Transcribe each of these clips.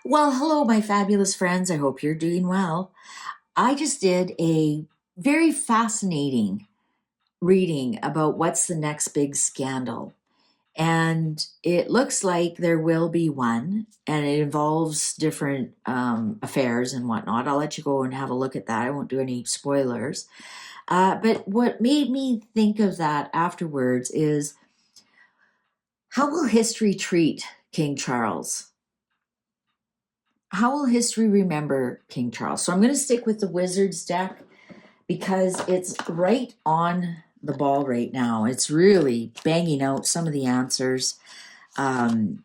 Well, hello, my fabulous friends. I hope you're doing well. I just did a very fascinating reading about what's the next big scandal. And it looks like there will be one, and it involves different affairs and whatnot. I'll let you go and have a look at that. I won't do any spoilers. But what made me think of that afterwards is how will history treat King Charles? How will history remember King Charles? So I'm going to stick with the Wizards deck because it's right on the ball right now. It's really banging out some of the answers. Um,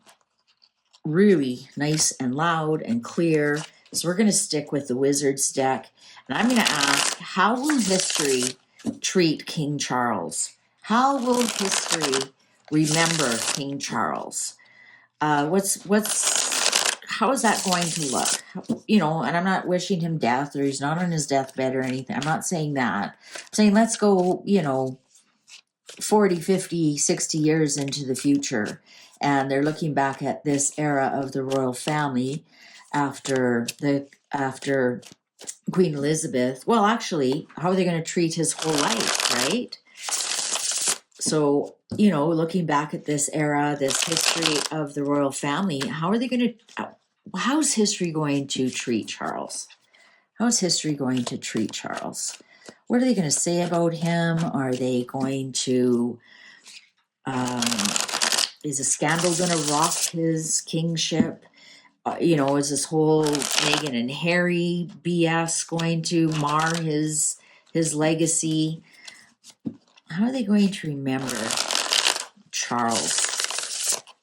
really nice and loud and clear. So we're going to stick with the Wizards deck. And I'm going to ask, how will history treat King Charles? How will history remember King Charles? How is that going to look? And I'm not wishing him death, or he's not on his deathbed or anything. I'm not saying that. I'm saying let's go, 40, 50, 60 years into the future. And they're looking back at this era of the royal family after Queen Elizabeth. Well, actually, how are they going to treat his whole life, right? So, looking back at this era, this history of the royal family, how's history going to treat Charles? How's history going to treat Charles? What are they going to say about him? Are they going to, is a scandal going to rock his kingship? Is this whole Meghan and Harry BS going to mar his legacy? How are they going to remember Charles?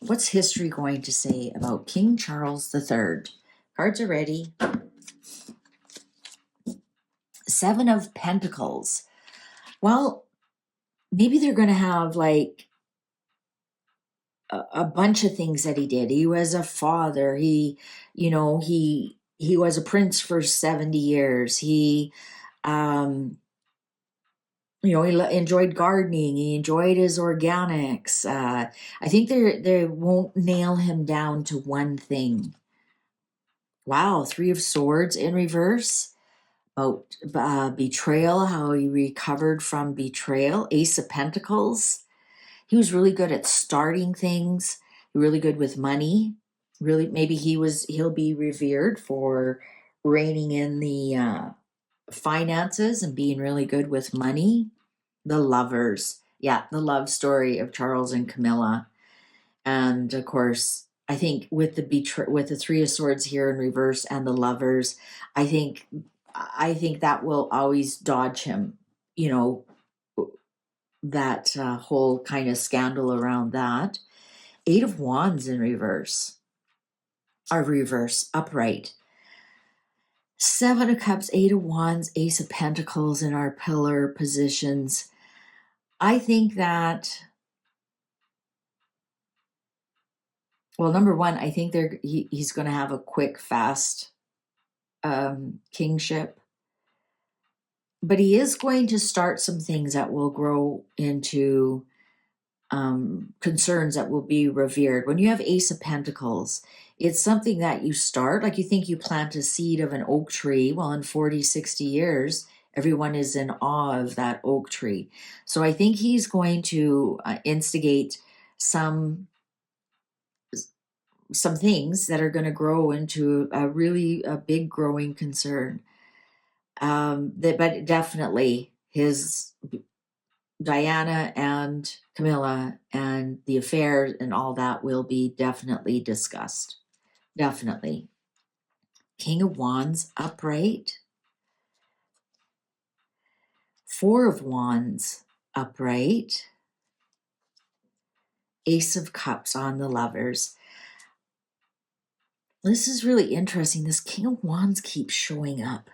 What's history going to say about King Charles III? Cards are ready. Seven of Pentacles. Well, maybe they're going to have like a bunch of things that he did. He was a father. He was a prince for 70 years. He enjoyed gardening. He enjoyed his organics. I think they won't nail him down to one thing. Wow, Three of Swords in reverse. About betrayal, how he recovered from betrayal. Ace of Pentacles. He was really good at starting things. Really good with money. Really, maybe he'll be revered for reining in the finances and being really good with money. The Lovers. Yeah, the love story of Charles and Camilla. And of course, I think with the Three of Swords here in reverse and the Lovers, I think that will always dodge him, that whole kind of scandal around that. Eight of Wands in reverse, upright. Seven of Cups, Eight of Wands, Ace of Pentacles in our pillar positions. I think that, well, number one, I think he's going to have a quick, fast kingship. But he is going to start some things that will grow into concerns that will be revered. When you have Ace of Pentacles, it's something that you start, like you think you plant a seed of an oak tree. Well, in 40, 60 years, everyone is in awe of that oak tree. So I think he's going to instigate some things that are going to grow into a big growing concern. But definitely his Diana and Camilla and the affair and all that will be definitely discussed. Definitely. King of Wands upright. Four of Wands upright. Ace of Cups on the Lovers. This is really interesting. This King of Wands keeps showing up.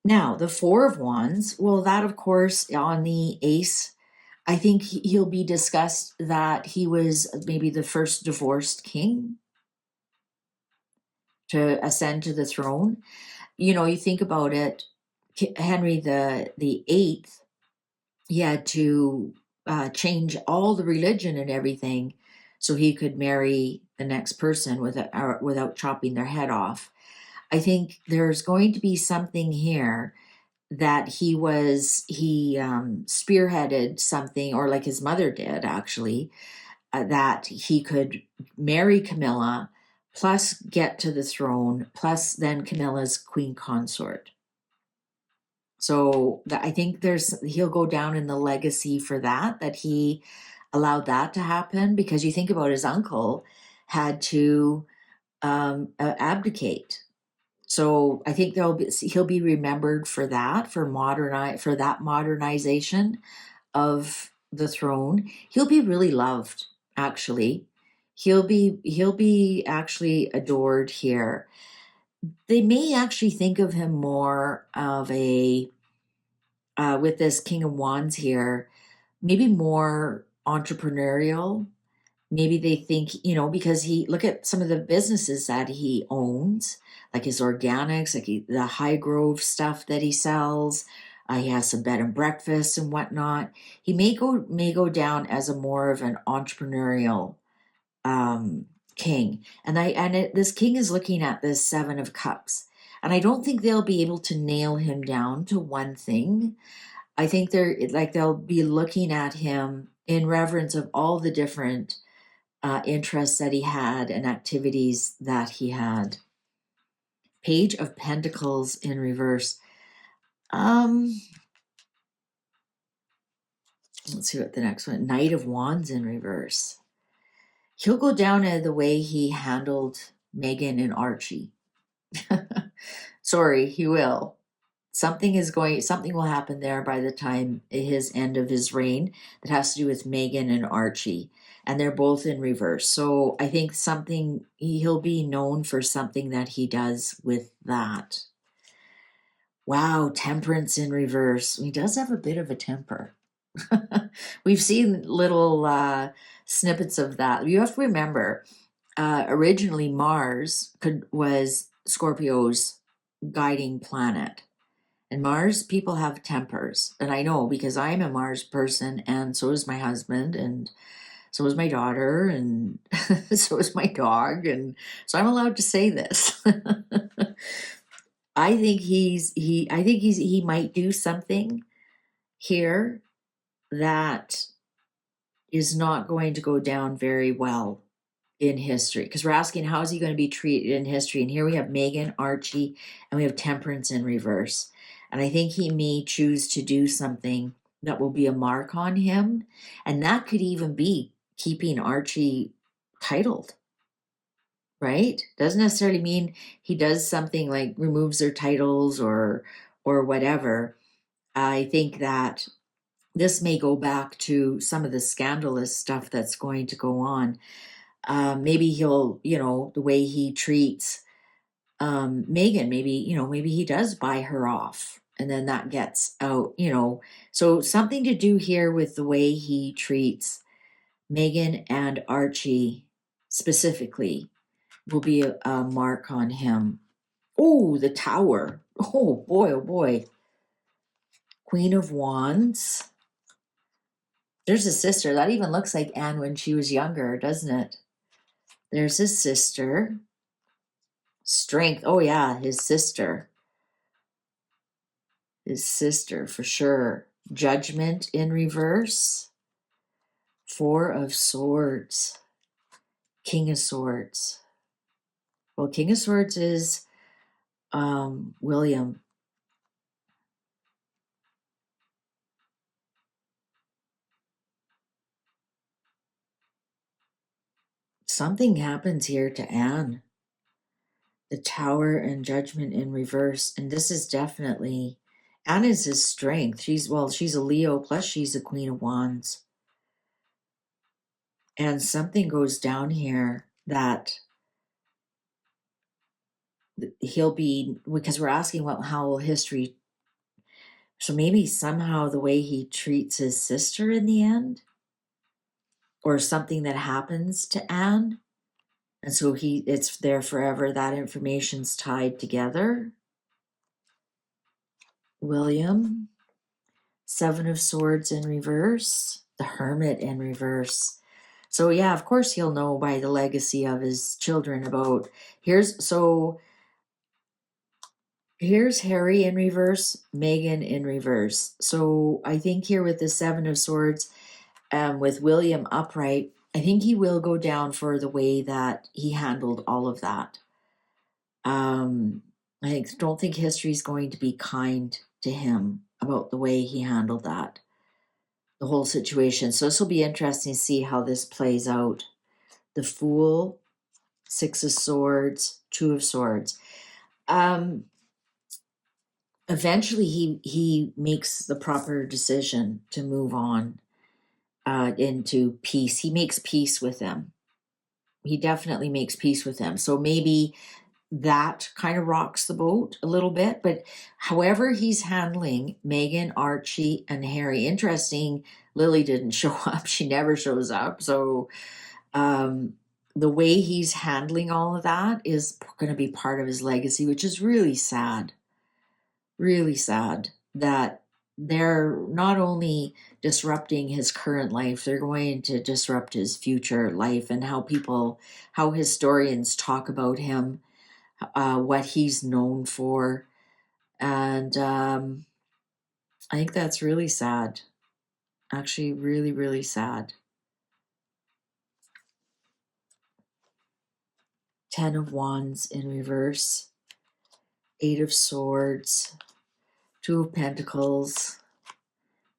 Now, the Four of Wands, well, that, of course, on the Ace, I think he'll be discussed that he was maybe the first divorced king to ascend to the throne. You think about it, Henry the Eighth, he had to change all the religion and everything so he could marry the next person without chopping their head off. I think there's going to be something here that he spearheaded something, or like his mother did actually, that he could marry Camilla, plus get to the throne, plus then Camilla's queen consort. So I think he'll go down in the legacy for that he allowed that to happen, because you think about his uncle had to abdicate. So I think he'll be remembered for that, for that modernization of the throne. He'll be really loved, actually. He'll be actually adored here. They may actually think of him more of a with this King of Wands here, maybe more entrepreneurial. Maybe they think, because look at some of the businesses that he owns, like his organics, like the high grove stuff that he sells. He has some bed and breakfast and whatnot. He may go down as a more of an entrepreneurial king. This king is looking at this Seven of Cups, and I don't think they'll be able to nail him down to one thing. I think they'll be looking at him in reverence of all the different interests that he had and activities that he had. Page of Pentacles in reverse. Let's see what the next one. Knight of Wands in reverse. He'll go down the way he handled Meghan and Archie. Sorry, he will. Something will happen there by the time his end of his reign that has to do with Meghan and Archie, and they're both in reverse. So I think he'll be known for something that he does with that. Wow, Temperance in reverse. He does have a bit of a temper. We've seen little snippets of that. You have to remember, originally Mars was Scorpio's guiding planet. And Mars people have tempers. And I know, because I'm a Mars person, and so is my husband, and so is my daughter, and so is my dog, and so I'm allowed to say this. I think he might do something here that is not going to go down very well in history, because we're asking how is he going to be treated in history, and here we have Meghan, Archie, and we have Temperance in reverse. And I think he may choose to do something that will be a mark on him, and that could even be keeping Archie titled, right? Doesn't necessarily mean he does something like removes their titles or whatever. I think that this may go back to some of the scandalous stuff that's going to go on. Maybe he'll, the way he treats Meghan, maybe he does buy her off, and then that gets out, So something to do here with the way he treats Meghan and Archie specifically will be a mark on him. Oh, the Tower. Oh boy, oh boy. Queen of Wands. There's his sister. That even looks like Anne when she was younger, doesn't it? There's his sister. Strength. Oh, yeah, his sister. His sister, for sure. Judgment in reverse. Four of Swords. King of Swords. Well, King of Swords is William. Something happens here to Anne. The Tower and Judgment in reverse. And this is definitely, Anne is his strength. She's a Leo, plus she's a Queen of Wands. And something goes down here that he'll be, because we're asking how will history, so maybe somehow the way he treats his sister in the end, or something that happens to Anne, and so it's there forever, that information's tied together. William. Seven of Swords in reverse. The Hermit in reverse. So yeah, of course he'll know by the legacy of his children about here's Harry in reverse, Meghan in reverse. So I think here with the Seven of Swords, with William upright, I think he will go down for the way that he handled all of that. I don't think history is going to be kind to him about the way he handled that, the whole situation. So this will be interesting to see how this plays out. The Fool, Six of Swords, Two of Swords. Eventually, he makes the proper decision to move on into peace. He makes peace with them. He definitely makes peace with them. So maybe that kind of rocks the boat a little bit. But however he's handling Meghan, Archie, and Harry, interesting, Lily didn't show up. She never shows up. So the way he's handling all of that is going to be part of his legacy, which is really sad that they're not only disrupting his current life, they're going to disrupt his future life and how historians talk about him, what he's known for. And I think that's really sad. Actually, really, really sad. Ten of Wands in reverse, Eight of Swords, Two of Pentacles,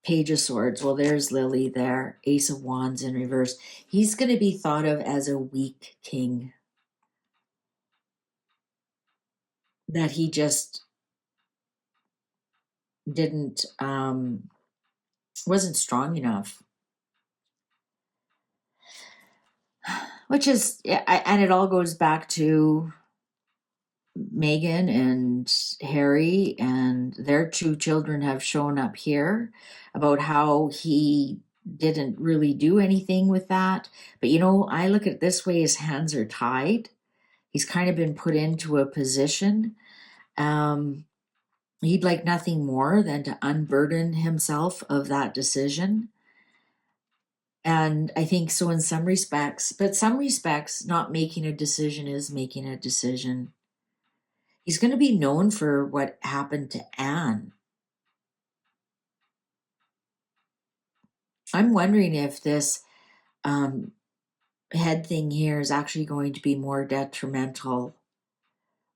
Page of Swords. Well, there's Lily there. Ace of Wands in reverse. He's going to be thought of as a weak king. That he just didn't, wasn't strong enough. Which is, and it all goes back to Meghan and Harry, and their two children have shown up here about how he didn't really do anything with that. But I look at it this way: his hands are tied. He's kind of been put into a position. He'd like nothing more than to unburden himself of that decision. And I think so in some respects, but some respects, not making a decision is making a decision. He's going to be known for what happened to Anne. I'm wondering if this head thing here is actually going to be more detrimental,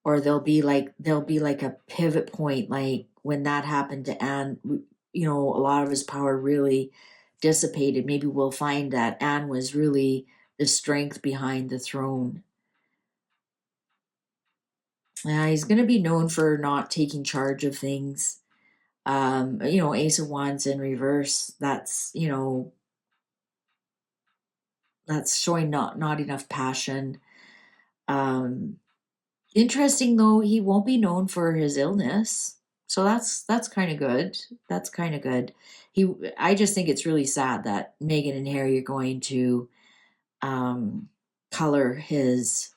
or there'll be like a pivot point, like when that happened to Anne. A lot of his power really dissipated. Maybe we'll find that Anne was really the strength behind the throne. He's going to be known for not taking charge of things. Ace of Wands in reverse. That's showing not enough passion. Interesting though, he won't be known for his illness, so that's kind of good. That's kind of good. I just think it's really sad that Meghan and Harry are going to color his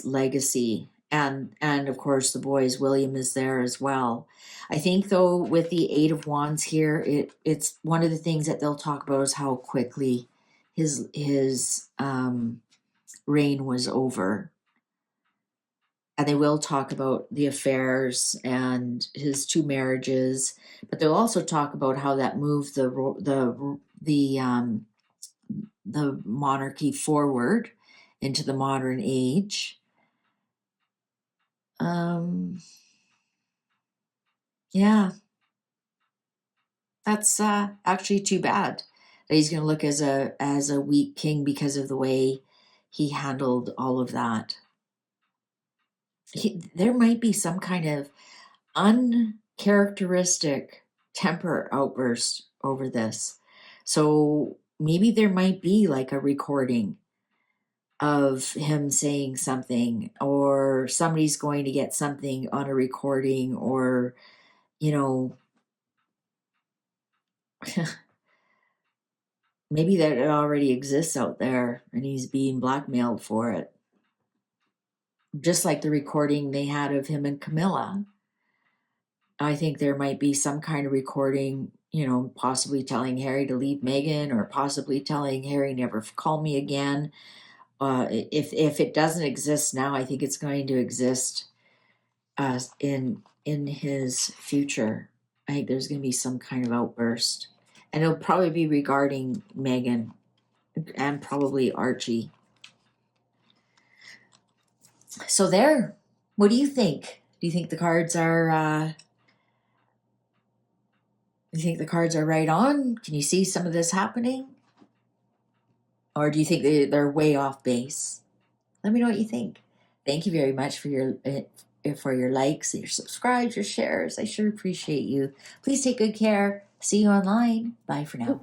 legacy, and of course the boys. William is there as well. I think though with the Eight of Wands here, it's one of the things that they'll talk about is how quickly his reign was over. And they will talk about the affairs and his two marriages, but they'll also talk about how that moved the monarchy forward into the modern age. Yeah, that's actually too bad that he's going to look as a weak king because of the way he handled all of that. There might be some kind of uncharacteristic temper outburst over this. So maybe there might be like a recording of him saying something, or somebody's going to get something on a recording, or maybe that it already exists out there and he's being blackmailed for it. Just like the recording they had of him and Camilla. I think there might be some kind of recording, possibly telling Harry to leave Meghan, or possibly telling Harry never call me again. If it doesn't exist now, I think it's going to exist in his future. I think there's going to be some kind of outburst, and it'll probably be regarding Meghan and probably Archie. So there. What do you think? Do you think the cards are? You think the cards are right on? Can you see some of this happening, or do you think they're way off base? Let me know what you think. Thank you very much for your likes, your subscribes, your shares. I sure appreciate you. Please take good care. See you online. Bye for now.